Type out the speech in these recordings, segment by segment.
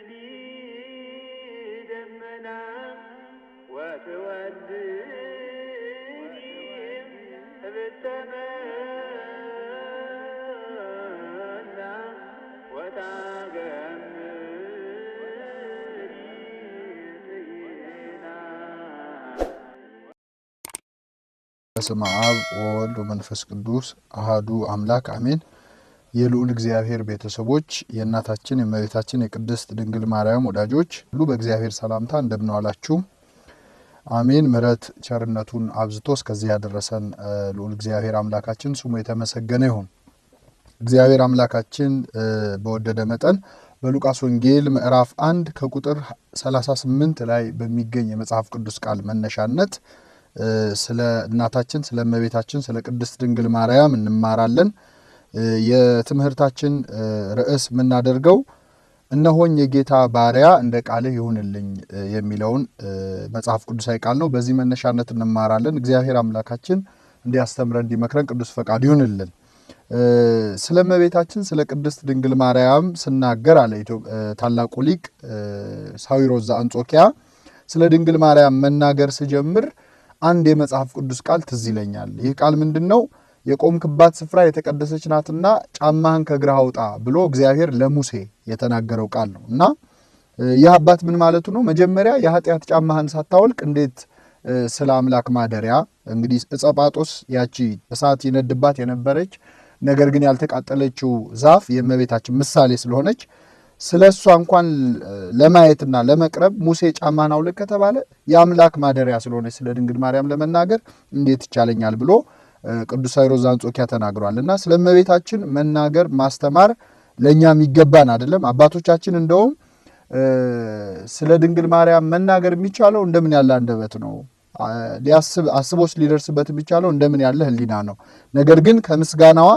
تمثلي دمنا وتودي بالتمنى وتجملي فينا. በስመ አብ ወወልድ ወመንፈስ ቅዱስ አሐዱ አምላክ አሜን። የልዑል እግዚአብሔር ቤተሰቦች የእናታችን የእመቤታችን የቅድስት ድንግል ማርያም ወዳጆች ሁሉ በእግዚአብሔር ሰላምታ እንደምን ዋላችሁ? አሜን። ምሕረት ቸርነቱን አብዝቶ እስከዚህ ያደረሰን ልዑል እግዚአብሔር አምላካችን ስሙ የተመሰገነ ይሁን። እግዚአብሔር አምላካችን በወደደ መጠን በሉቃስ ወንጌል ምዕራፍ 1 ከቁጥር 38 ላይ በሚገኝ የመጽሐፍ ቅዱስ ቃል መነሻነት ስለ እናታችን ስለ እመቤታችን ስለ ቅድስት ድንግል ማርያም እንማራለን። የትምህርታችን ርዕስ የምናደርገው እነሆኝ የጌታ ባሪያ እንደ ቃልህ ይሁንልኝ የሚለውን መጽሐፍ ቅዱሳዊ ቃል ነው። በዚህ መነሻነት እንማራለን። እግዚአብሔር አምላካችን እንዲያስተምረን እንዲመክረን ቅዱስ ፈቃድ ይሁንልን። ስለ እመቤታችን ስለ ቅድስት ድንግል ማርያም ስናገር አለ ታላቁ ሊቅ ሳዊሮስ ዘአንጾኪያ ስለ ድንግል ማርያም መናገር ስጀምር አንድ የመጽሐፍ ቅዱስ ቃል ትዝ ይለኛል። ይህ ቃል ምንድነው? የቆምክባት ስፍራ የተቀደሰች ናትና ጫማህን ከእግርህ አውጣ ብሎ እግዚአብሔር ለሙሴ የተናገረው ቃል ነው። እና ይህ አባት ምን ማለቱ ነው? መጀመሪያ የኃጢአት ጫማህን ሳታወልቅ እንዴት ስለ አምላክ ማደሪያ እንግዲህ ዕፀ ጳጦስ ያቺ እሳት ይነድባት የነበረች ነገር ግን ያልተቃጠለችው ዛፍ የእመቤታችን ምሳሌ ስለሆነች ስለ እሷ እንኳን ለማየትና ለመቅረብ ሙሴ ጫማህን አውልቅ ከተባለ የአምላክ ማደሪያ ስለሆነች ስለ ድንግል ማርያም ለመናገር እንዴት ይቻለኛል ብሎ ቅዱስ ሳዊሮስ ዘአንጾኪያ ተናግሯልና ስለ እመቤታችን መናገር ማስተማር ለእኛም ይገባን አይደለም? አባቶቻችን እንደውም ስለ ድንግል ማርያም መናገር የሚቻለው እንደምን ያለ አንደበት ነው፣ አስቦስ ሊደርስበት የሚቻለው እንደምን ያለ ሕሊና ነው፣ ነገር ግን ከምስጋናዋ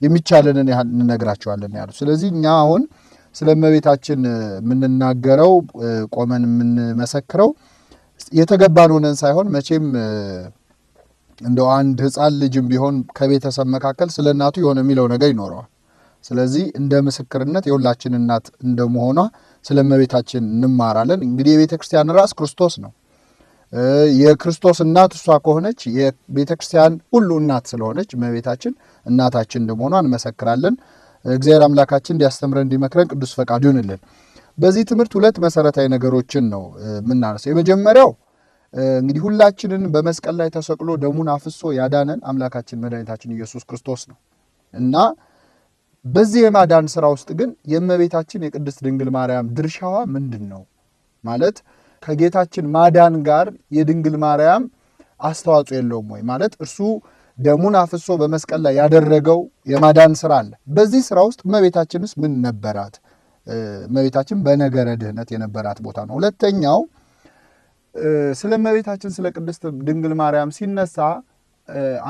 የሚቻለንን ያህል እንነግራቸዋለን ያሉ። ስለዚህ እኛ አሁን ስለ እመቤታችን የምንናገረው ቆመን የምንመሰክረው የተገባን ሆነን ሳይሆን መቼም እንደው አንድ ሕፃን ልጅም ቢሆን ከቤተሰብ መካከል ስለ እናቱ የሆነ የሚለው ነገር ይኖረዋል። ስለዚህ እንደ ምስክርነት የሁላችን እናት እንደመሆኗ ስለ እመቤታችን እንማራለን። እንግዲህ የቤተ ክርስቲያን ራስ ክርስቶስ ነው። የክርስቶስ እናት እሷ ከሆነች የቤተ ክርስቲያን ሁሉ እናት ስለሆነች እመቤታችን እናታችን እንደመሆኗ እንመሰክራለን። እግዚአብሔር አምላካችን እንዲያስተምረን እንዲመክረን ቅዱስ ፈቃዱ ይሁንልን። በዚህ ትምህርት ሁለት መሰረታዊ ነገሮችን ነው የምናነሳው። የመጀመሪያው እንግዲህ ሁላችንን በመስቀል ላይ ተሰቅሎ ደሙን አፍሶ ያዳነን አምላካችን መድኃኒታችን ኢየሱስ ክርስቶስ ነው እና በዚህ የማዳን ስራ ውስጥ ግን የእመቤታችን የቅድስት ድንግል ማርያም ድርሻዋ ምንድን ነው? ማለት ከጌታችን ማዳን ጋር የድንግል ማርያም አስተዋጽኦ የለውም ወይ? ማለት እርሱ ደሙን አፍሶ በመስቀል ላይ ያደረገው የማዳን ስራ አለ። በዚህ ስራ ውስጥ እመቤታችንስ ምን ነበራት? እመቤታችን በነገረ ድህነት የነበራት ቦታ ነው። ሁለተኛው ስለ እመቤታችን ስለ ቅድስት ድንግል ማርያም ሲነሳ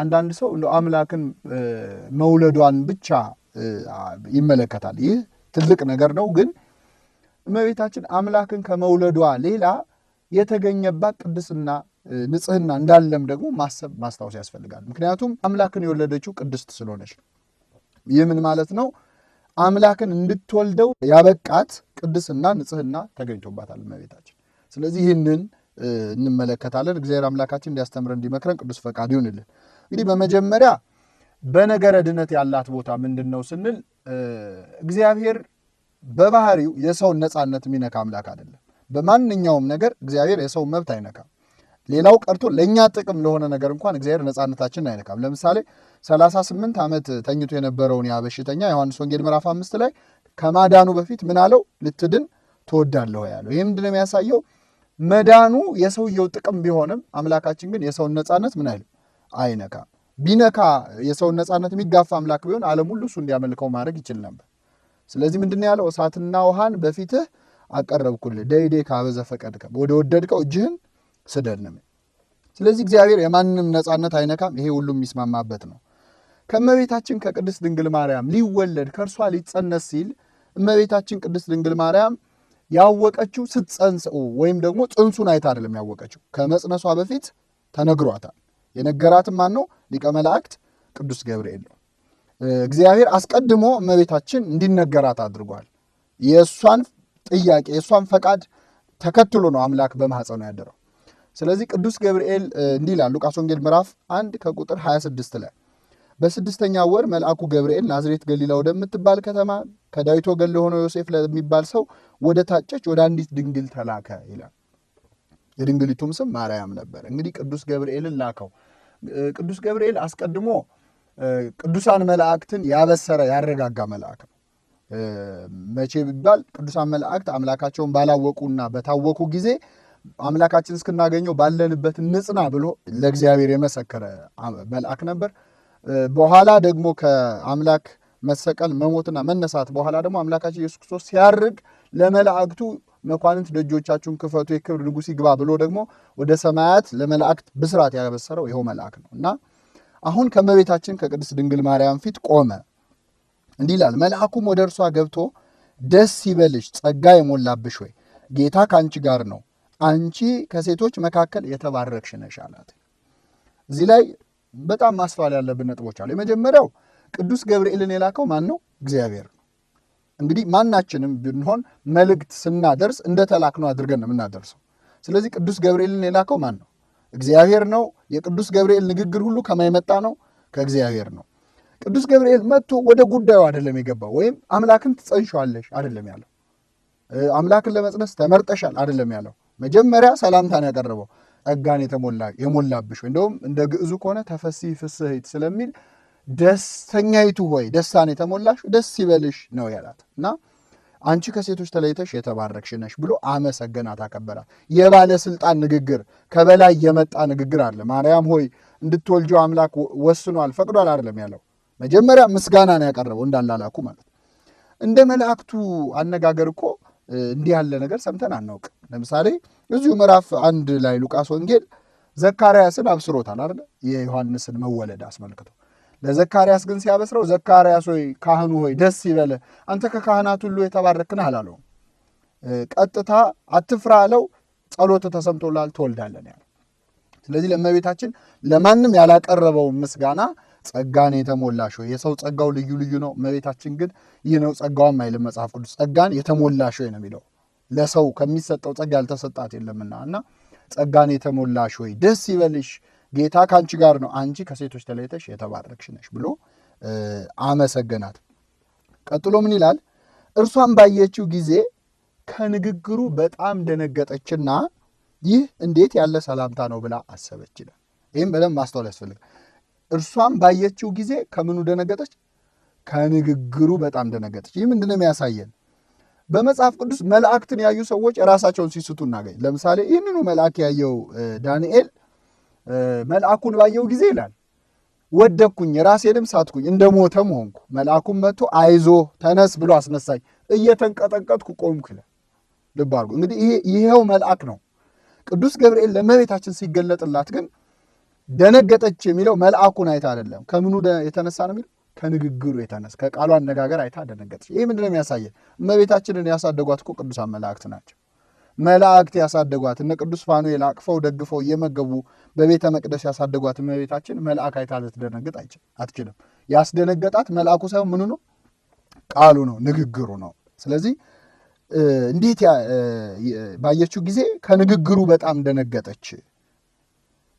አንዳንድ ሰው እንደ አምላክን መውለዷን ብቻ ይመለከታል። ይህ ትልቅ ነገር ነው። ግን እመቤታችን አምላክን ከመውለዷ ሌላ የተገኘባት ቅድስና ንጽህና እንዳለም ደግሞ ማስታወስ ያስፈልጋል። ምክንያቱም አምላክን የወለደችው ቅድስት ስለሆነች ነው። ይህ ምን ማለት ነው? አምላክን እንድትወልደው ያበቃት ቅድስና ንጽህና ተገኝቶባታል እመቤታችን። ስለዚህ ይህንን እንመለከታለን። እግዚአብሔር አምላካችን እንዲያስተምረን እንዲመክረን ቅዱስ ፈቃዱ ይሁንልን። እንግዲህ በመጀመሪያ በነገረ ድነት ያላት ቦታ ምንድን ነው ስንል እግዚአብሔር በባህሪው የሰውን ነፃነት የሚነካ አምላክ አይደለም። በማንኛውም ነገር እግዚአብሔር የሰውን መብት አይነካም። ሌላው ቀርቶ ለእኛ ጥቅም ለሆነ ነገር እንኳን እግዚአብሔር ነፃነታችንን አይነካም። ለምሳሌ 38 ዓመት ተኝቶ የነበረውን ያ በሽተኛ ዮሐንስ ወንጌል ምዕራፍ 5 ላይ ከማዳኑ በፊት ምን አለው? ልትድን ትወዳለህ ያለው። ይህ ምንድን ነው የሚያሳየው? መዳኑ የሰውየው ጥቅም ቢሆንም አምላካችን ግን የሰውን ነፃነት ምን አይልም፣ አይነካም። ቢነካ የሰውን ነፃነት የሚጋፋ አምላክ ቢሆን ዓለም ሁሉ እሱ እንዲያመልከው ማድረግ ይችል ነበር። ስለዚህ ምንድን ነው ያለው? እሳትና ውሃን በፊትህ አቀረብኩልህ ደይዴ ካበዘ ፈቀድከ ወደ ወደድከው እጅህን ስደድንም። ስለዚህ እግዚአብሔር የማንም ነፃነት አይነካም። ይሄ ሁሉም የሚስማማበት ነው። ከእመቤታችን ከቅድስት ድንግል ማርያም ሊወለድ ከእርሷ ሊጸነስ ሲል እመቤታችን ቅድስት ድንግል ማርያም ያወቀችው ስትጸንስ ወይም ደግሞ ጽንሱን አይታ አይደለም ያወቀችው። ከመጽነሷ በፊት ተነግሯታል። የነገራትም ማን ነው? ሊቀ መላእክት ቅዱስ ገብርኤል ነው። እግዚአብሔር አስቀድሞ እመቤታችን እንዲነገራት አድርጓል። የእሷን ጥያቄ የእሷን ፈቃድ ተከትሎ ነው አምላክ በማኅፀኗ ያደረው። ስለዚህ ቅዱስ ገብርኤል እንዲህ ይላል ሉቃስ ወንጌል ምዕራፍ 1 ከቁጥር 26 ላይ በስድስተኛ ወር መልአኩ ገብርኤል ናዝሬት ገሊላ ወደምትባል ከተማ ከዳዊት ወገን ለሆነው ዮሴፍ ለሚባል ሰው ወደ ታጨች ወደ አንዲት ድንግል ተላከ ይላል። የድንግሊቱም ስም ማርያም ነበር። እንግዲህ ቅዱስ ገብርኤልን ላከው። ቅዱስ ገብርኤል አስቀድሞ ቅዱሳን መላእክትን ያበሰረ ያረጋጋ መልአክ ነው። መቼ ቢባል ቅዱሳን መላእክት አምላካቸውን ባላወቁና በታወቁ ጊዜ አምላካችን እስክናገኘው ባለንበት ንጽና ብሎ ለእግዚአብሔር የመሰከረ መልአክ ነበር። በኋላ ደግሞ ከአምላክ መሰቀል መሞትና መነሳት በኋላ ደግሞ አምላካችን ኢየሱስ ክርስቶስ ሲያርግ ለመላእክቱ መኳንንት ደጆቻችሁን ክፈቱ የክብር ንጉሥ ይግባ ብሎ ደግሞ ወደ ሰማያት ለመላእክት ብስራት ያበሰረው ይኸው መልአክ ነው እና አሁን ከእመቤታችን ከቅድስት ድንግል ማርያም ፊት ቆመ። እንዲህ ይላል፣ መልአኩም ወደ እርሷ ገብቶ ደስ ይበልሽ፣ ጸጋ የሞላብሽ ሆይ ጌታ ከአንቺ ጋር ነው፣ አንቺ ከሴቶች መካከል የተባረክሽ ነሽ አላት። እዚህ ላይ በጣም ማስተዋል ያለብን ነጥቦች አሉ። የመጀመሪያው ቅዱስ ገብርኤልን የላከው ማን ነው? እግዚአብሔር ነው። እንግዲህ ማናችንም ብንሆን መልእክት ስናደርስ እንደ ተላክነው አድርገን ነው የምናደርሰው። ስለዚህ ቅዱስ ገብርኤልን የላከው ማን ነው? እግዚአብሔር ነው። የቅዱስ ገብርኤል ንግግር ሁሉ ከማን የመጣ ነው? ከእግዚአብሔር ነው። ቅዱስ ገብርኤል መጥቶ ወደ ጉዳዩ አይደለም የገባው። ወይም አምላክን ትጸንሻለሽ አይደለም ያለው። አምላክን ለመጽነስ ተመርጠሻል አይደለም ያለው። መጀመሪያ ሰላምታን ያቀረበው ጸጋን የሞላብሽ ወይ እንደውም እንደ ግዕዙ ከሆነ ተፈሥሒ ፍስሕት ስለሚል ደስተኛይቱ ሆይ ደስታን የተሞላሽ ደስ ይበልሽ ነው ያላት እና አንቺ ከሴቶች ተለይተሽ የተባረክሽ ነሽ ብሎ አመሰገናት፣ አከበራት። የባለስልጣን ንግግር ከበላይ የመጣ ንግግር አለ። ማርያም ሆይ እንድትወልጂው አምላክ ወስኗል ፈቅዷል አይደለም ያለው። መጀመሪያ ምስጋና ነው ያቀረበው እንዳላላኩ ማለት። እንደ መላእክቱ አነጋገር እኮ እንዲህ ያለ ነገር ሰምተን አናውቅም። ለምሳሌ እዚሁ ምዕራፍ 1 ላይ ሉቃስ ወንጌል ዘካርያስን አብስሮታል አይደል? የዮሐንስን መወለድ አስመልክቶ ለዘካርያስ ግን ሲያበስረው ዘካርያስ ሆይ ካህኑ ሆይ ደስ ይበለ አንተ ከካህናት ሁሉ የተባረክህ ነህ አላለውም። ቀጥታ አትፍራ አለው። ጸሎት ተሰምቶላል ትወልዳለህ ያለው። ስለዚህ ለእመቤታችን ለማንም ያላቀረበው ምስጋና ጸጋን የተሞላሽ ሆይ፣ የሰው ጸጋው ልዩ ልዩ ነው። እመቤታችን ግን ይህ ነው ጸጋዋም አይልም መጽሐፍ ቅዱስ። ጸጋን የተሞላሽ ሆይ ነው የሚለው። ለሰው ከሚሰጠው ጸጋ ያልተሰጣት የለምና እና ጸጋን የተሞላሽ ሆይ ደስ ይበልሽ ጌታ ከአንቺ ጋር ነው፣ አንቺ ከሴቶች ተለይተሽ የተባረክሽ ነሽ ብሎ አመሰገናት። ቀጥሎ ምን ይላል? እርሷን ባየችው ጊዜ ከንግግሩ በጣም ደነገጠችና ይህ እንዴት ያለ ሰላምታ ነው ብላ አሰበች ይላል። ይህም በደንብ ማስተዋል ያስፈልጋል። እርሷን ባየችው ጊዜ ከምኑ ደነገጠች? ከንግግሩ በጣም ደነገጠች። ይህ ምንድን ነው የሚያሳየን? በመጽሐፍ ቅዱስ መላእክትን ያዩ ሰዎች ራሳቸውን ሲስቱ እናገኝ። ለምሳሌ ይህንኑ መልአክ ያየው ዳንኤል መልአኩን ባየው ጊዜ ይላል ወደኩኝ፣ ራሴንም ሳትኩኝ፣ እንደ ሞተም ሆንኩ። መልአኩም መጥቶ አይዞ ተነስ ብሎ አስነሳኝ፣ እየተንቀጠቀጥኩ ቆምኩ ይላል። ልብ አድርጉ እንግዲህ ይሄው መልአክ ነው። ቅዱስ ገብርኤል ለእመቤታችን ሲገለጥላት ግን ደነገጠች የሚለው መልአኩን አይታ አይደለም። ከምኑ የተነሳ ነው የሚለው? ከንግግሩ የተነሳ ከቃሉ አነጋገር አይታ ደነገጠች። ይህ ምንድን ነው የሚያሳየን? እመቤታችንን ያሳደጓት እኮ ቅዱሳን መላእክት ናቸው። መላእክት ያሳደጓት እነ ቅዱስ ፋኑኤል አቅፈው ደግፈው እየመገቡ በቤተ መቅደስ ያሳደጓት እመቤታችን መልአክ አይታ ልትደነግጥ አትችልም። ያስደነገጣት መልአኩ ሳይሆን ምኑ ነው? ቃሉ ነው፣ ንግግሩ ነው። ስለዚህ እንዴት ባየችው ጊዜ ከንግግሩ በጣም ደነገጠች።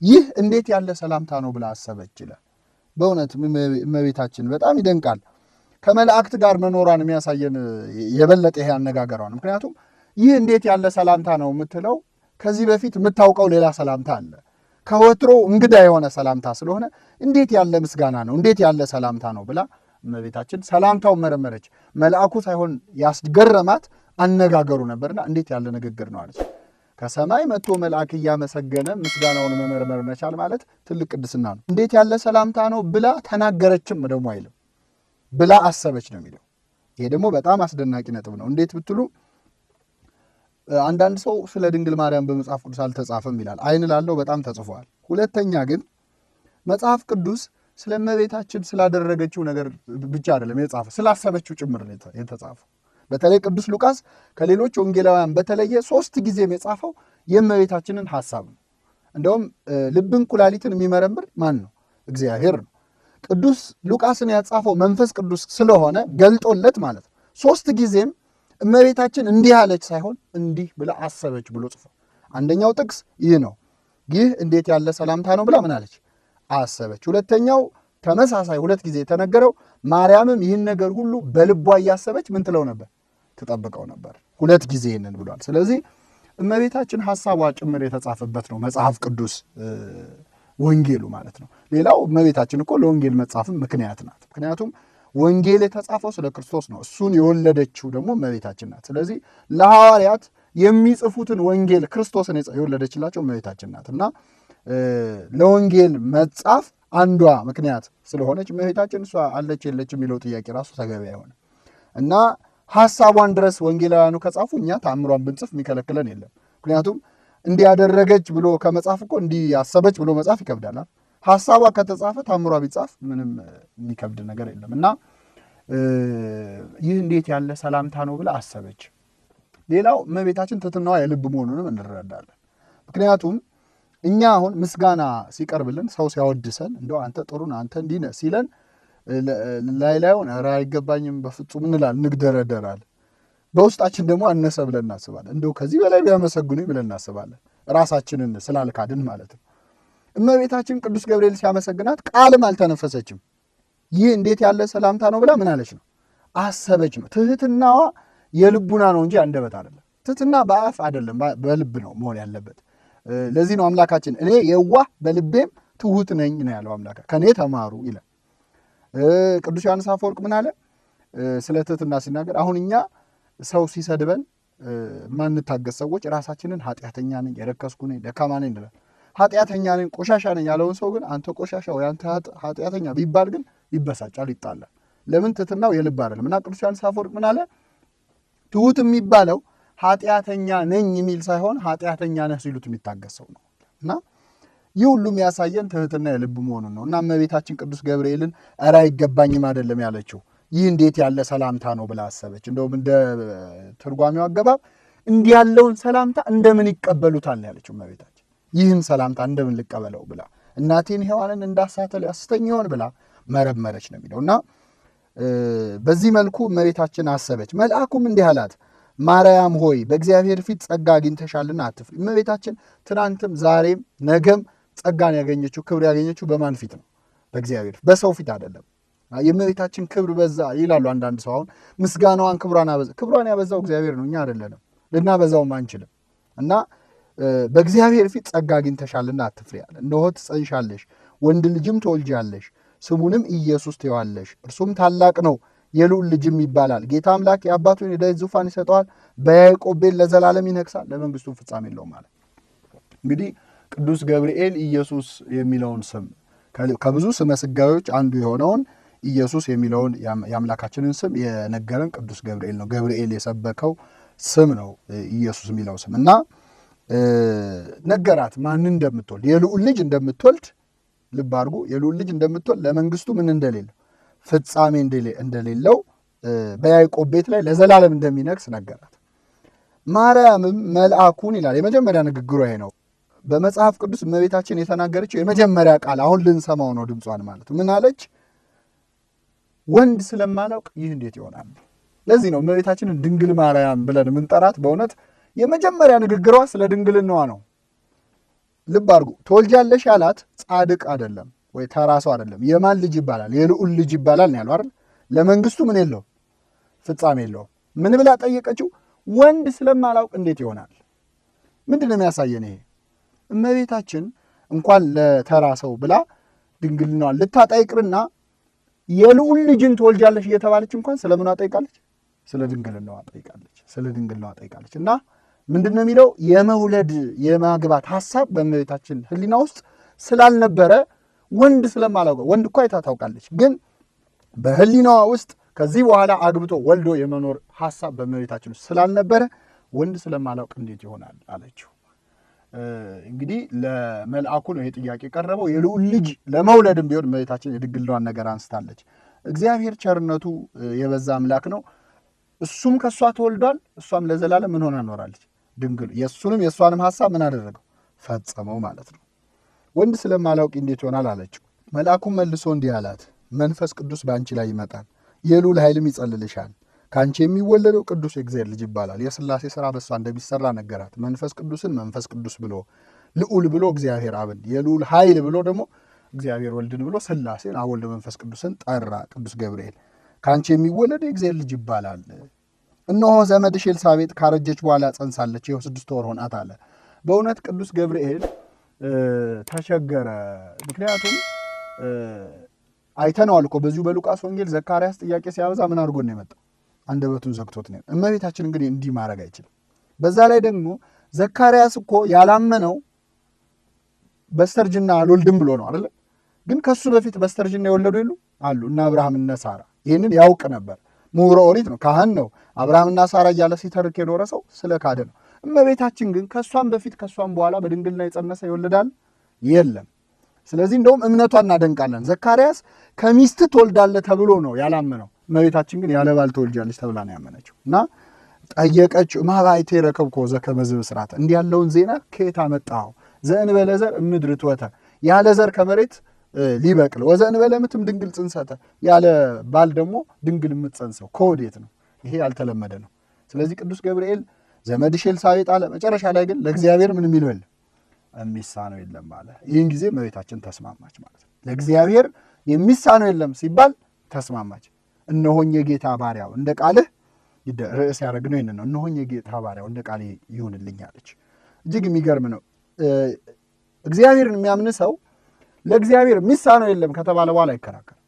ይህ እንዴት ያለ ሰላምታ ነው ብላ አሰበች ይላል። በእውነት እመቤታችን በጣም ይደንቃል። ከመላእክት ጋር መኖሯን የሚያሳየን የበለጠ ይሄ አነጋገሯ ነው። ምክንያቱም ይህ እንዴት ያለ ሰላምታ ነው የምትለው ከዚህ በፊት የምታውቀው ሌላ ሰላምታ አለ። ከወትሮ እንግዳ የሆነ ሰላምታ ስለሆነ እንዴት ያለ ምስጋና ነው፣ እንዴት ያለ ሰላምታ ነው ብላ እመቤታችን ሰላምታውን መረመረች። መልአኩ ሳይሆን ያስገረማት አነጋገሩ ነበርና እንዴት ያለ ንግግር ነው አለች። ከሰማይ መጥቶ መልአክ እያመሰገነ ምስጋናውን መመርመር መቻል ማለት ትልቅ ቅድስና ነው። እንዴት ያለ ሰላምታ ነው ብላ ተናገረችም ደግሞ አይልም፣ ብላ አሰበች ነው የሚለው። ይሄ ደግሞ በጣም አስደናቂ ነጥብ ነው። እንዴት ብትሉ አንዳንድ ሰው ስለ ድንግል ማርያም በመጽሐፍ ቅዱስ አልተጻፈም ይላል። አይን ላለው በጣም ተጽፏል። ሁለተኛ ግን መጽሐፍ ቅዱስ ስለ እመቤታችን ስላደረገችው ነገር ብቻ አይደለም የጻፈ፣ ስላሰበችው ጭምር የተጻፈው። በተለይ ቅዱስ ሉቃስ ከሌሎች ወንጌላውያን በተለየ 3 ጊዜም የጻፈው የእመቤታችንን ሐሳብ ነው። እንደውም ልብን ኩላሊትን የሚመረምር ማን ነው? እግዚአብሔር ነው። ቅዱስ ሉቃስን ያጻፈው መንፈስ ቅዱስ ስለሆነ ገልጦለት ማለት ነው። 3 ጊዜም እመቤታችን እንዲህ አለች ሳይሆን እንዲህ ብላ አሰበች ብሎ ጽፎ አንደኛው ጥቅስ ይህ ነው። ይህ እንዴት ያለ ሰላምታ ነው ብላ ምን አለች? አሰበች። ሁለተኛው ተመሳሳይ 2 ጊዜ የተነገረው ማርያምም ይህን ነገር ሁሉ በልቧ እያሰበች ምን ትለው ነበር? ትጠብቀው ነበር። 2 ጊዜ ይህንን ብሏል። ስለዚህ እመቤታችን ሐሳቧ ጭምር የተጻፈበት ነው መጽሐፍ ቅዱስ ወንጌሉ ማለት ነው። ሌላው እመቤታችን እኮ ለወንጌል መጻፍም ምክንያት ናት። ምክንያቱም ወንጌል የተጻፈው ስለ ክርስቶስ ነው። እሱን የወለደችው ደግሞ እመቤታችን ናት። ስለዚህ ለሐዋርያት የሚጽፉትን ወንጌል ክርስቶስን የወለደችላቸው እመቤታችን ናት እና ለወንጌል መጻፍ አንዷ ምክንያት ስለሆነች እመቤታችን እሷ አለች የለች የሚለው ጥያቄ ራሱ ተገቢ አይሆንም እና ሐሳቧን ድረስ ወንጌላውያኑ ከጻፉ እኛ ተአምሯን ብንጽፍ የሚከለክለን የለም። ምክንያቱም እንዲያደረገች ብሎ ከመጻፍ እኮ እንዲያሰበች ብሎ መጻፍ ይከብዳል። ሐሳቧ ከተጻፈ ተአምሯ ቢጻፍ ምንም የሚከብድ ነገር የለም እና ይህ እንዴት ያለ ሰላምታ ነው ብላ አሰበች። ሌላው እመቤታችን ትሕትናዋ የልብ መሆኑንም እንረዳለን። ምክንያቱም እኛ አሁን ምስጋና ሲቀርብልን ሰው ሲያወድሰን እንደው አንተ ጥሩ ነህ አንተ እንዲህ ነህ ሲለን ላዩን ኧረ አይገባኝም በፍጹም እንላለን፣ እንግደረደራለን። በውስጣችን ደግሞ አነሰ ብለን እናስባለን። እንደው ከዚህ በላይ ቢያመሰግኑኝ ብለን እናስባለን፣ ራሳችንን ስላልካድን ማለት ነው። እመቤታችን ቅዱስ ገብርኤል ሲያመሰግናት ቃልም አልተነፈሰችም። ይህ እንዴት ያለ ሰላምታ ነው ብላ ምን አለች ነው? አሰበች ነው። ትሕትናዋ የልቡና ነው እንጂ አንደበት አይደለም። ትሕትና በአፍ አይደለም በልብ ነው መሆን ያለበት። ለዚህ ነው አምላካችን እኔ የዋህ በልቤም ትሑት ነኝ ነው ያለው። አምላካ ከእኔ ተማሩ ይላል። ቅዱስ ዮሐንስ አፈወርቅ ምን አለ ስለ ትሕትና ሲናገር? አሁን እኛ ሰው ሲሰድበን ማንታገስ ሰዎች ራሳችንን ኃጢአተኛ ነኝ፣ የረከስኩ ነኝ፣ ደካማ ነኝ እንላለን። ኃጢአተኛ ነኝ፣ ቆሻሻ ነኝ ያለውን ሰው ግን አንተ ቆሻሻ ወይ አንተ ኃጢአተኛ ቢባል ግን ይበሳጫል፣ ይጣላል። ለምን? ትሕትናው የልብ አይደለም። እና ቅዱስ ዮሐንስ አፈወርቅ ምን አለ? ትሑት የሚባለው ኃጢአተኛ ነኝ የሚል ሳይሆን ኃጢአተኛ ነህ ሲሉት የሚታገስ ሰው ነው። እና ይህ ሁሉም ያሳየን ትሕትና የልብ መሆኑን ነው። እና እመቤታችን ቅዱስ ገብርኤልን ኧረ አይገባኝም አይደለም ያለችው፣ ይህ እንዴት ያለ ሰላምታ ነው ብላ አሰበች። እንደውም እንደ ትርጓሜው አገባብ እንዲህ ያለውን ሰላምታ እንደምን ይቀበሉታል ያለችው እመቤታችን። ይህን ሰላምታ እንደምን ልቀበለው ብላ እናቴን ሔዋንን እንዳሳተ ሊያስተኝ ይሆን ብላ መረመረች ነው የሚለው። እና በዚህ መልኩ እመቤታችን አሰበች። መልአኩም እንዲህ አላት፣ ማርያም ሆይ በእግዚአብሔር ፊት ጸጋ አግኝተሻልና አትፍሪ። እመቤታችን ትናንትም ዛሬም ነገም ጸጋን ያገኘችው ክብር ያገኘችው በማን ፊት ነው? በእግዚአብሔር፣ በሰው ፊት አይደለም። የእመቤታችን ክብር በዛ ይላሉ አንዳንድ ሰው። አሁን ምስጋናዋን ክብሯን ያበዛው እግዚአብሔር ነው፣ እኛ አይደለንም፣ ልናበዛውም አንችልም። እና በእግዚአብሔር ፊት ጸጋ አግኝተሻልና አትፍሪ አለ። እነሆ ትጸንሻለሽ፣ ወንድ ልጅም ትወልጃለሽ፣ ስሙንም ኢየሱስ ትዪዋለሽ። እርሱም ታላቅ ነው፣ የልዑል ልጅም ይባላል። ጌታ አምላክ የአባቱን የዳዊት ዙፋን ይሰጠዋል፣ በያዕቆብ ቤት ለዘላለም ይነግሣል፣ ለመንግሥቱ ፍጻሜ የለውም ማለት። እንግዲህ ቅዱስ ገብርኤል ኢየሱስ የሚለውን ስም ከብዙ ስመ ሥጋዌዎች አንዱ የሆነውን ኢየሱስ የሚለውን የአምላካችንን ስም የነገረን ቅዱስ ገብርኤል ነው። ገብርኤል የሰበከው ስም ነው ኢየሱስ የሚለው ስም እና ነገራት ማንን እንደምትወልድ፣ የልዑል ልጅ እንደምትወልድ። ልብ አድርጉ፣ የልዑል ልጅ እንደምትወልድ፣ ለመንግሥቱ ምን እንደሌለው ፍጻሜ እንደሌለው፣ በያዕቆብ ቤት ላይ ለዘላለም እንደሚነግስ ነገራት። ማርያምም መልአኩን ይላል። የመጀመሪያ ንግግሯ ይሄ ነው። በመጽሐፍ ቅዱስ እመቤታችን የተናገረችው የመጀመሪያ ቃል አሁን ልንሰማው ነው ድምጿን ማለት ምን አለች? ወንድ ስለማላውቅ ይህ እንዴት ይሆናል? ለዚህ ነው እመቤታችንን ድንግል ማርያም ብለን የምንጠራት። በእውነት የመጀመሪያ ንግግሯ ስለ ድንግልናዋ ነው። ልብ አድርጉ። ትወልጃለሽ ያላት ጻድቅ አይደለም ወይ ተራ ሰው አይደለም። የማን ልጅ ይባላል? የልዑል ልጅ ይባላል ነው ያለው አይደል? ለመንግስቱ ምን የለው ፍጻሜ የለው። ምን ብላ ጠየቀችው? ወንድ ስለማላውቅ እንዴት ይሆናል? ምንድን ነው የሚያሳየን ይሄ? እመቤታችን እንኳን ለተራ ሰው ብላ ድንግልናዋን ልታጠይቅርና የልዑል ልጅን ትወልጃለሽ እየተባለች እንኳን ስለምኗ ጠይቃለች? ስለ ድንግልናዋ ጠይቃለች። ስለ ድንግልናዋ ጠይቃለች። እና ምንድን ነው የሚለው? የመውለድ የማግባት ሐሳብ በእመቤታችን ሕሊና ውስጥ ስላልነበረ ወንድ ስለማላውቀው፣ ወንድ እኮ አይታ ታውቃለች፣ ግን በሕሊናዋ ውስጥ ከዚህ በኋላ አግብቶ ወልዶ የመኖር ሐሳብ በእመቤታችን ውስጥ ስላልነበረ ወንድ ስለማላውቅ እንዴት ይሆናል አለችው። እንግዲህ ለመልአኩ ነው ይሄ ጥያቄ ቀረበው። የልዑል ልጅ ለመውለድም ቢሆን እመቤታችን የድንግልናዋን ነገር አንስታለች። እግዚአብሔር ቸርነቱ የበዛ አምላክ ነው። እሱም ከእሷ ተወልዷል፣ እሷም ለዘላለም ምን ሆና ኖራለች? ድንግል። የእሱንም የእሷንም ሐሳብ ምን አደረገው? ፈጸመው ማለት ነው። ወንድ ስለማላውቅ እንዴት ይሆናል አለችው። መልአኩም መልሶ እንዲህ አላት፣ መንፈስ ቅዱስ በአንቺ ላይ ይመጣል፣ የልዑል ኃይልም ይጸልልሻል፣ ከአንቺ የሚወለደው ቅዱስ የእግዚአብሔር ልጅ ይባላል። የሥላሴ ሥራ በእሷ እንደሚሠራ ነገራት። መንፈስ ቅዱስን መንፈስ ቅዱስ ብሎ፣ ልዑል ብሎ እግዚአብሔር አብን፣ የልዑል ኃይል ብሎ ደግሞ እግዚአብሔር ወልድን ብሎ ሥላሴን አብ ወልድ መንፈስ ቅዱስን ጠራ። ቅዱስ ገብርኤል ከአንቺ የሚወለደው የእግዚአብሔር ልጅ ይባላል። እነሆ ዘመድሽ ኤልሳቤጥ ካረጀች በኋላ ጸንሳለች፣ ይኸው 6 ወር ሆናት አለ። በእውነት ቅዱስ ገብርኤል ተቸገረ። ምክንያቱም አይተነዋል እኮ በዚሁ በሉቃስ ወንጌል ዘካርያስ ጥያቄ ሲያበዛ ምን አድርጎ ነው የመጣው? አንደበቱን ዘግቶት ነው። እመቤታችን እንግዲህ እንዲህ ማድረግ አይችልም። በዛ ላይ ደግሞ ዘካርያስ እኮ ያላመነው በስተርጅና አልወልድም ብሎ ነው አይደለ? ግን ከሱ በፊት በስተርጅና የወለዱ የሉ አሉ እና አብርሃም እና ሳራ። ይህንን ያውቅ ነበር። ምሁረ ኦሪት ነው፣ ካህን ነው። አብርሃምና ሳራ እያለ ሲተርክ የኖረ ሰው ስለ ካደ ነው። እመቤታችን ግን ከእሷም በፊት ከእሷም በኋላ በድንግልና የጸነሰ ይወልዳል የለም። ስለዚህ እንደውም እምነቷን እናደንቃለን። ዘካርያስ ከሚስት ትወልዳለህ ተብሎ ነው ያላመነው። እመቤታችን ግን ያለ ባል ትወልጃለች ተብላ ነው ያመነችው። እና ጠየቀችው፣ ማባይቴ ረከብኮ ዘከመ ብስራተ፣ እንዲህ ያለውን ዜና ከየት አመጣኸው? ዘእንበለ ዘር እምድር ትወተ፣ ያለ ዘር ከመሬት ሊበቅል፣ ወዘእንበለ ምትም ድንግል ጽንሰተ፣ ያለ ባል ደግሞ ድንግል የምትጸንሰው ከወዴት ነው? ይሄ ያልተለመደ ነው። ስለዚህ ቅዱስ ገብርኤል ዘመድሽ ኤልሳቤጥ አለ። መጨረሻ ላይ ግን ለእግዚአብሔር ምን የሚለው የለም፣ የሚሳነው የለም አለ። ይህን ጊዜ እመቤታችን ተስማማች ማለት ነው። ለእግዚአብሔር የሚሳነው የለም ሲባል ተስማማች። እነሆኝ የጌታ ባሪያው እንደ ቃልህ፣ ርዕስ ያደረግነው ይህን ነው። እነሆኝ የጌታ ባሪያው እንደ ቃልህ ይሁንልኝ አለች። እጅግ የሚገርም ነው። እግዚአብሔርን የሚያምን ሰው ለእግዚአብሔር የሚሳነው የለም ከተባለ በኋላ አይከራከርም።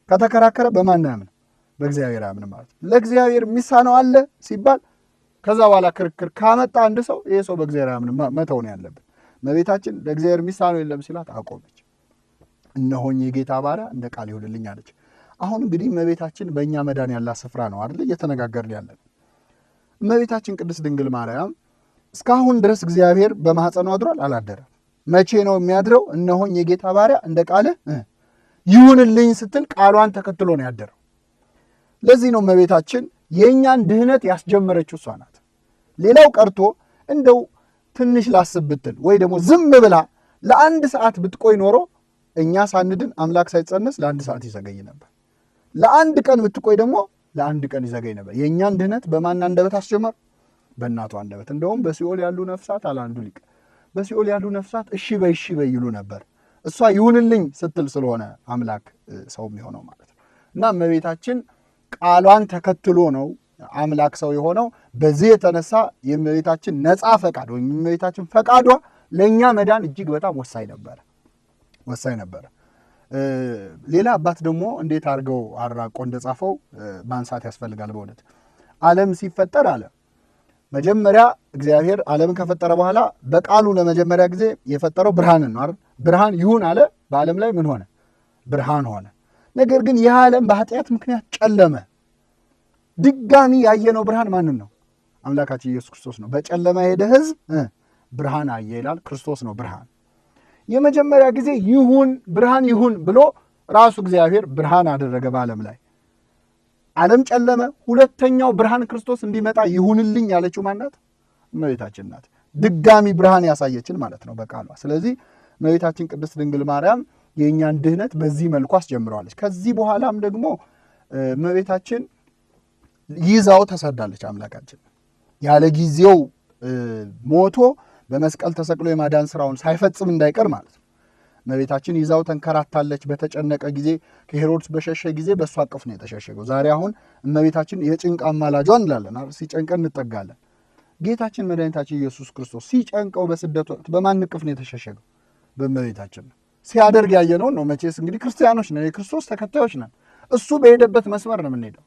ከተከራከረ በማን ያምን? በእግዚአብሔር ያምን ማለት ነው። ለእግዚአብሔር የሚሳነው አለ ሲባል ከዛ በኋላ ክርክር ካመጣ አንድ ሰው ይሄ ሰው በእግዚአብሔር ያምን መተው ነው ያለብን። እመቤታችን ለእግዚአብሔር የሚሳነው የለም ሲላት አቆመች። እነሆኝ የጌታ ባሪያ እንደ ቃል ይሁንልኝ አለች። አሁን እንግዲህ እመቤታችን በእኛ መዳን ያላት ስፍራ ነው አይደል እየተነጋገርን ያለን። እመቤታችን ቅድስት ድንግል ማርያም እስካሁን ድረስ እግዚአብሔር በማኅፀኗ አድሯል? አላደረም። መቼ ነው የሚያድረው? እነሆኝ የጌታ ባሪያ እንደ ቃልህ ይሁንልኝ ስትል ቃሏን ተከትሎ ነው ያደረው። ለዚህ ነው እመቤታችን የእኛን ድህነት ያስጀመረችው እሷ ናት። ሌላው ቀርቶ እንደው ትንሽ ላስብ ብትል ወይ ደግሞ ዝም ብላ ለአንድ ሰዓት ብትቆይ ኖሮ እኛ ሳንድን አምላክ ሳይጸነስ ለአንድ ሰዓት ይዘገይ ነበር። ለአንድ ቀን ብትቆይ ደግሞ ለአንድ ቀን ይዘገይ ነበር። የእኛን ድህነት በማን አንደበት አስጀመር? በእናቷ አንደበት። እንደውም በሲኦል ያሉ ነፍሳት አለ አንዱ ሊቅ፣ በሲኦል ያሉ ነፍሳት እሺ በይ እሺ በይ ይሉ ነበር። እሷ ይሁንልኝ ስትል ስለሆነ አምላክ ሰው የሚሆነው ማለት ነው። እና እመቤታችን ቃሏን ተከትሎ ነው አምላክ ሰው የሆነው። በዚህ የተነሳ የእመቤታችን ነፃ ፈቃድ ወይም የእመቤታችን ፈቃዷ ለእኛ መዳን እጅግ በጣም ወሳኝ ነበረ። ሌላ አባት ደግሞ እንዴት አድርገው አራቆ እንደጻፈው ማንሳት ያስፈልጋል። በእውነት ዓለም ሲፈጠር አለ መጀመሪያ እግዚአብሔር ዓለምን ከፈጠረ በኋላ በቃሉ ለመጀመሪያ ጊዜ የፈጠረው ብርሃንን ነው አይደል? ብርሃን ይሁን አለ። በዓለም ላይ ምን ሆነ? ብርሃን ሆነ። ነገር ግን ይህ ዓለም በኃጢአት ምክንያት ጨለመ። ድጋሚ ያየነው ብርሃን ማንን ነው? አምላካችን ኢየሱስ ክርስቶስ ነው። በጨለማ የሄደ ሕዝብ ብርሃን አየ ይላል። ክርስቶስ ነው ብርሃን። የመጀመሪያ ጊዜ ይሁን ብርሃን ይሁን ብሎ ራሱ እግዚአብሔር ብርሃን አደረገ በዓለም ላይ። ዓለም ጨለመ። ሁለተኛው ብርሃን ክርስቶስ እንዲመጣ ይሁንልኝ ያለችው ማናት? እመቤታችን ናት። ድጋሚ ብርሃን ያሳየችን ማለት ነው በቃሏ። ስለዚህ እመቤታችን ቅድስት ድንግል ማርያም የእኛን ድህነት በዚህ መልኩ አስጀምረዋለች። ከዚህ በኋላም ደግሞ እመቤታችን ይዛው ተሰዳለች። አምላካችን ያለ ጊዜው ሞቶ በመስቀል ተሰቅሎ የማዳን ስራውን ሳይፈጽም እንዳይቀር ማለት ነው። እመቤታችን ይዛው ተንከራታለች። በተጨነቀ ጊዜ ከሄሮድስ በሸሸ ጊዜ በእሱ አቅፍ ነው የተሸሸገው። ዛሬ አሁን እመቤታችን የጭንቅ አማላጇ እንላለን። ሲጨንቀን እንጠጋለን። ጌታችን መድኃኒታችን ኢየሱስ ክርስቶስ ሲጨንቀው በስደት ወቅት በማን እቅፍ ነው የተሸሸገው? በእመቤታችን ነው። ሲያደርግ ያየነውን ነው። መቼስ እንግዲህ ክርስቲያኖች ነን፣ የክርስቶስ ተከታዮች ነን። እሱ በሄደበት መስመር ነው የምንሄደው።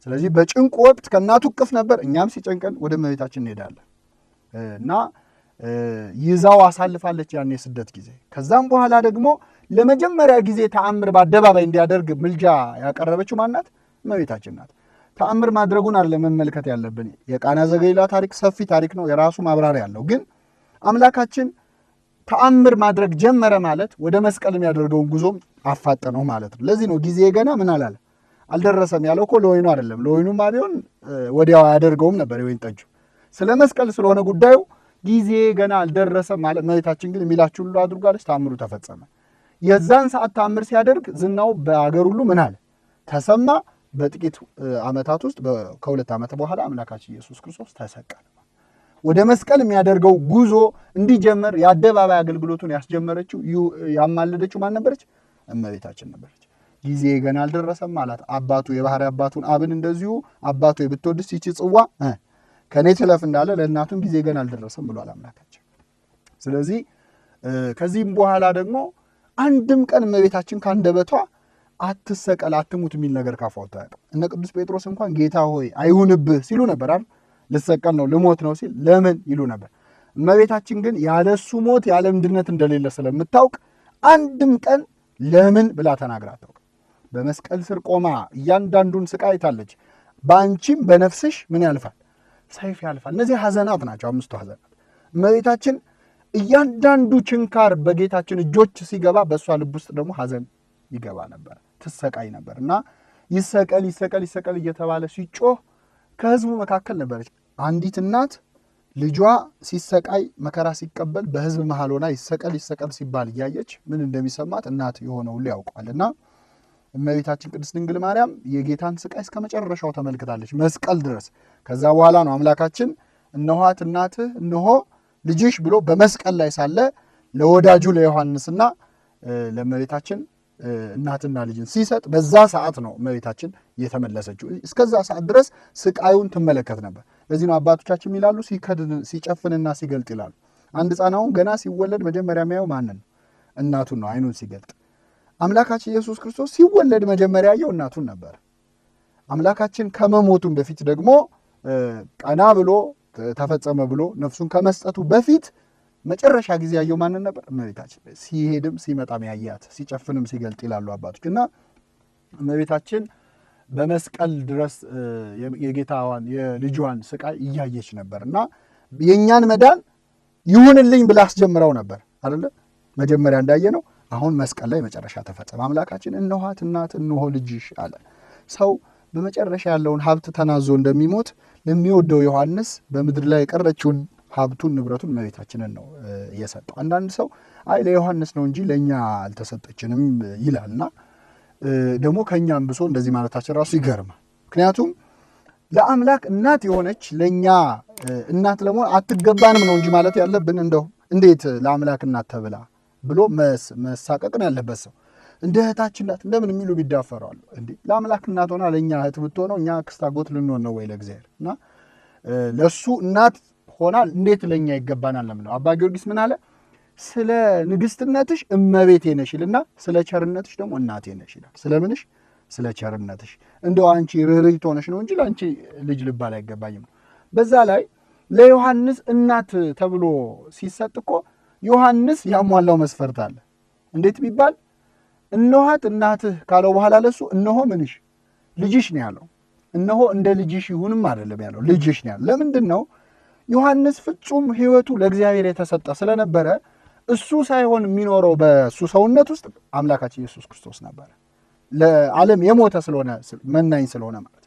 ስለዚህ በጭንቁ ወቅት ከእናቱ እቅፍ ነበር። እኛም ሲጨንቀን ወደ እመቤታችን እንሄዳለን እና ይዛው አሳልፋለች ያን የስደት ጊዜ። ከዛም በኋላ ደግሞ ለመጀመሪያ ጊዜ ተአምር በአደባባይ እንዲያደርግ ምልጃ ያቀረበችው ማናት? እመቤታችን ናት። ተአምር ማድረጉን አይደለም መመልከት ያለብን። የቃና ዘገሊላ ታሪክ ሰፊ ታሪክ ነው፣ የራሱ ማብራሪያ ያለው። ግን አምላካችን ተአምር ማድረግ ጀመረ ማለት ወደ መስቀል የሚያደርገውን ጉዞም አፋጠነው ማለት ነው። ለዚህ ነው ጊዜ ገና ምን አላለ አልደረሰም ያለው እኮ ለወይኑ አይደለም። ለወይኑማ ቢሆን ወዲያው አያደርገውም ነበር የወይን ጠጁ። ስለ መስቀል ስለሆነ ጉዳዩ ጊዜ ገና አልደረሰም ማለት። እመቤታችን ግን የሚላችሁ ሁሉ አድርጋለች። ተአምሩ ተፈጸመ። የዛን ሰዓት ተአምር ሲያደርግ ዝናው በአገር ሁሉ ምን አለ ተሰማ። በጥቂት ዓመታት ውስጥ ከ2 ዓመት በኋላ አምላካችን ኢየሱስ ክርስቶስ ተሰቀለ። ወደ መስቀል የሚያደርገው ጉዞ እንዲጀመር የአደባባይ አገልግሎቱን ያስጀመረችው ያማለደችው ማን ነበረች? እመቤታችን ነበረች። ጊዜ ገና አልደረሰም አላት። አባቱ የባህሪ አባቱን አብን እንደዚሁ አባቱ ብትወድስ ይቺ ጽዋ ከኔ ትለፍ እንዳለ ለእናቱም ጊዜ ገና አልደረሰም ብሏል አምላካችን። ስለዚህ ከዚህም በኋላ ደግሞ አንድም ቀን እመቤታችን ካንደበቷ አትሰቀል አትሙት የሚል ነገር ካፏ አታውቅም። እነ ቅዱስ ጴጥሮስ እንኳን ጌታ ሆይ አይሁንብህ ሲሉ ነበር አይደል? ልሰቀል ነው ልሞት ነው ሲል ለምን ይሉ ነበር። እመቤታችን ግን ያለሱ ሞት ያለ ምድነት እንደሌለ ስለምታውቅ አንድም ቀን ለምን ብላ ተናግራ አታውቅም። በመስቀል ስር ቆማ እያንዳንዱን ስቃይ አይታለች። በአንቺም በነፍስሽ ምን ያልፋል? ሰይፍ ያልፋል። እነዚህ ሐዘናት ናቸው፣ 5 ሐዘናት። እመቤታችን እያንዳንዱ ችንካር በጌታችን እጆች ሲገባ በእሷ ልብ ውስጥ ደግሞ ሐዘን ይገባ ነበር፣ ትሰቃይ ነበር እና ይሰቀል ይሰቀል ይሰቀል እየተባለ ሲጮህ ከህዝቡ መካከል ነበረች አንዲት እናት ልጇ ሲሰቃይ መከራ ሲቀበል በህዝብ መሃል ሆና ይሰቀል ይሰቀል ሲባል እያየች ምን እንደሚሰማት እናት የሆነ ሁሉ ያውቋልና እመቤታችን ቅድስት ድንግል ማርያም የጌታን ስቃይ እስከ መጨረሻው ተመልክታለች፣ መስቀል ድረስ። ከዛ በኋላ ነው አምላካችን እነኋት እናትህ እነሆ ልጅሽ ብሎ በመስቀል ላይ ሳለ ለወዳጁ ለዮሐንስና ለእመቤታችን እናትና ልጅን ሲሰጥ በዛ ሰዓት ነው እመቤታችን የተመለሰችው። እስከዛ ሰዓት ድረስ ስቃዩን ትመለከት ነበር። ለዚህ ነው አባቶቻችን ይላሉ ሲጨፍንና ሲገልጥ ይላሉ። አንድ ሕፃን አሁን ገና ሲወለድ መጀመሪያ የሚያየው ማንን ነው? እናቱን ነው፣ አይኑን ሲገልጥ። አምላካችን ኢየሱስ ክርስቶስ ሲወለድ መጀመሪያ ያየው እናቱን ነበር። አምላካችን ከመሞቱን በፊት ደግሞ ቀና ብሎ ተፈጸመ ብሎ ነፍሱን ከመስጠቱ በፊት መጨረሻ ጊዜ ያየው ማንን ነበር? እመቤታችን። ሲሄድም ሲመጣም ያያት ሲጨፍንም ሲገልጥ ይላሉ አባቶች። እና እመቤታችን በመስቀል ድረስ የጌታዋን የልጇን ስቃይ እያየች ነበር እና የእኛን መዳን ይሁንልኝ ብላ አስጀምረው ነበር አይደለ? መጀመሪያ እንዳየ ነው። አሁን መስቀል ላይ መጨረሻ ተፈጸመ። አምላካችን እነኋት እናት እነሆ ልጅሽ አለ። ሰው በመጨረሻ ያለውን ሀብት ተናዞ እንደሚሞት ለሚወደው ዮሐንስ በምድር ላይ የቀረችውን ሀብቱን ንብረቱን እመቤታችንን ነው የሰጠው። አንዳንድ ሰው አይ ለዮሐንስ ነው እንጂ ለእኛ አልተሰጠችንም ይላልና ደግሞ ከእኛም ብሶ እንደዚህ ማለታችን ራሱ ይገርማል። ምክንያቱም ለአምላክ እናት የሆነች ለእኛ እናት ለመሆን አትገባንም ነው እንጂ ማለት ያለብን እንደው እንዴት ለአምላክ እናት ተብላ ብሎ መሳቀቅ ነው ያለበት ሰው። እንደ እህታችን ናት እንደምን የሚሉ ቢዳፈራሉ። እንዴ ለአምላክ እናት ሆና ለእኛ እህት ብትሆነው እኛ ክስታጎት ልንሆን ነው ወይ ለእግዚአብሔር? እና ለእሱ እናት ሆና እንዴት ለእኛ ይገባናል ለምነው። አባ ጊዮርጊስ ምን አለ? ስለ ንግስትነትሽ እመቤቴ ነሽ ይልና ስለ ቸርነትሽ ደግሞ እናቴ ነሽ ይላል። ስለምንሽ? ስለ ቸርነትሽ። እንደው አንቺ ርኅርኅት ሆነሽ ነው እንጂ ለአንቺ ልጅ ልባል አይገባኝም። በዛ ላይ ለዮሐንስ እናት ተብሎ ሲሰጥ እኮ ዮሐንስ ያሟላው መስፈርት አለ። እንዴት ቢባል እነኋት እናትህ ካለው በኋላ ለሱ እነሆ ምንሽ ልጅሽ ነው ያለው። እነሆ እንደ ልጅሽ ይሁንም አይደለም ያለው፣ ልጅሽ ነው ያለው። ለምንድን ነው? ዮሐንስ ፍጹም ሕይወቱ ለእግዚአብሔር የተሰጠ ስለነበረ እሱ ሳይሆን የሚኖረው በእሱ ሰውነት ውስጥ አምላካችን ኢየሱስ ክርስቶስ ነበረ። ለዓለም የሞተ ስለሆነ መናኝ ስለሆነ ማለት።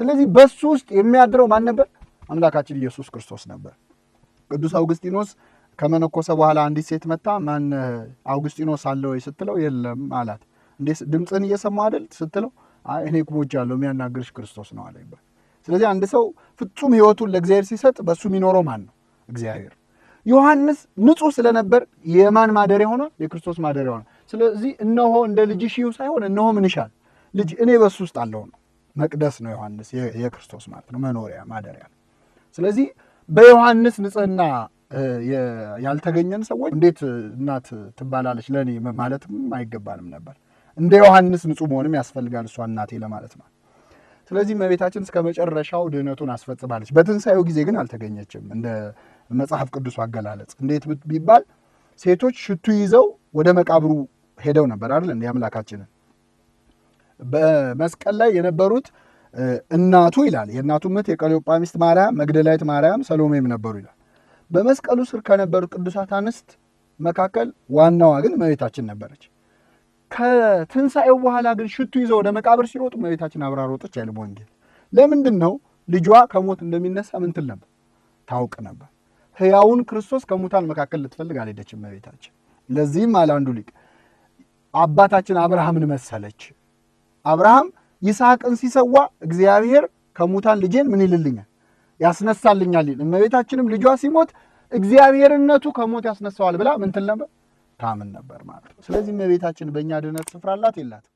ስለዚህ በሱ ውስጥ የሚያድረው ማን ነበር? አምላካችን ኢየሱስ ክርስቶስ ነበር። ቅዱስ አውግስጢኖስ ከመነኮሰ በኋላ አንዲት ሴት መጣ። ማን አውግስጢኖስ አለ ወይ ስትለው የለም አላት። እንዴ ድምፅህን እየሰማሁ አይደል ስትለው አይ እኔ ቁሞቻለሁ የሚያናግርሽ ክርስቶስ ነው አለ ይባል። ስለዚህ አንድ ሰው ፍጹም ሕይወቱን ለእግዚአብሔር ሲሰጥ በሱ የሚኖረው ማን ነው? እግዚአብሔር። ዮሐንስ ንጹሕ ስለነበር የማን ማደሪያ ሆነ? የክርስቶስ ማደሪያ ሆነ። ስለዚህ እነሆ እንደ ልጅሽ ይሁ ሳይሆን እነሆ ምን ይሻል ልጅ እኔ በሱ ውስጥ አለው ነው። መቅደስ ነው ዮሐንስ የክርስቶስ ማለት ነው፣ መኖሪያ ማደሪያ ነው። ስለዚህ በዮሐንስ ንጽሕና ያልተገኘን ሰዎች እንዴት እናት ትባላለች ለእኔ ማለትም አይገባንም ነበር። እንደ ዮሐንስ ንጹሕ መሆንም ያስፈልጋል እሷ እናቴ ለማለት ነው። ስለዚህ እመቤታችን እስከ መጨረሻው ድህነቱን አስፈጽማለች። በትንሣኤው ጊዜ ግን አልተገኘችም። እንደ መጽሐፍ ቅዱስ አገላለጽ እንዴት ቢባል ሴቶች ሽቱ ይዘው ወደ መቃብሩ ሄደው ነበር አይደል? እንደ አምላካችንን በመስቀል ላይ የነበሩት እናቱ ይላል የእናቱ ምት የቀለዮጳ ሚስት ማርያም፣ መግደላዊት ማርያም፣ ሰሎሜም ነበሩ ይላል። በመስቀሉ ስር ከነበሩት ቅዱሳት አንስት መካከል ዋናዋ ግን እመቤታችን ነበረች። ከትንሣኤው በኋላ ግን ሽቱ ይዘው ወደ መቃብር ሲሮጡ እመቤታችን አብራ ሮጠች አይልም ወንጌል። ለምንድን ነው? ልጇ ከሞት እንደሚነሳ ምን ትል ነበር? ታውቅ ነበር። ሕያውን ክርስቶስ ከሙታን መካከል ልትፈልግ አልሄደችም እመቤታችን። ለዚህም አለ አንዱ ሊቅ አባታችን አብርሃምን መሰለች። አብርሃም ይስሐቅን ሲሰዋ እግዚአብሔር ከሙታን ልጄን ምን ይልልኛል ያስነሳልኛል ይል። እመቤታችንም ልጇ ሲሞት እግዚአብሔርነቱ ከሞት ያስነሳዋል ብላ ምን ትል ነበር? ታምን ነበር ማለት ነው። ስለዚህ እመቤታችን በእኛ ድነት ስፍራ አላት የላትም?